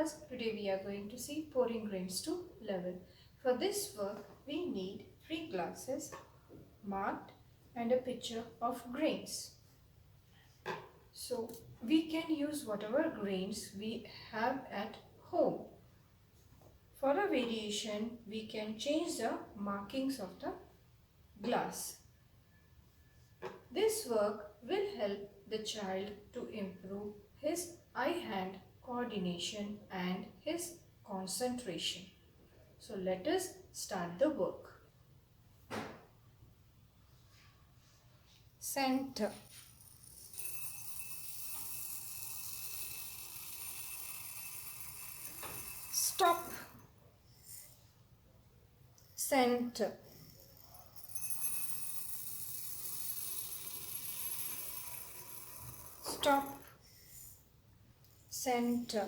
class. Today we are going to see pouring grains to level. For this work we need 3 glasses marked and a picture of grains. So we can use whatever grains we have at home. For a variation we can change the markings of the glass. This work will help the child to improve his eye-hand coordination and his concentration. So let us start the work. Center. Stop. Center. Stop. Center.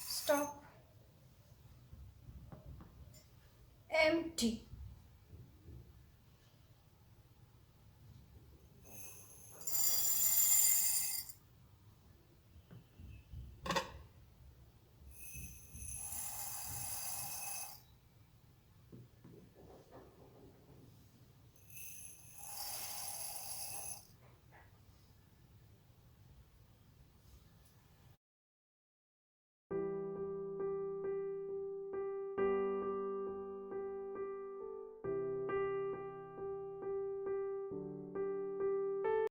Stop. Empty.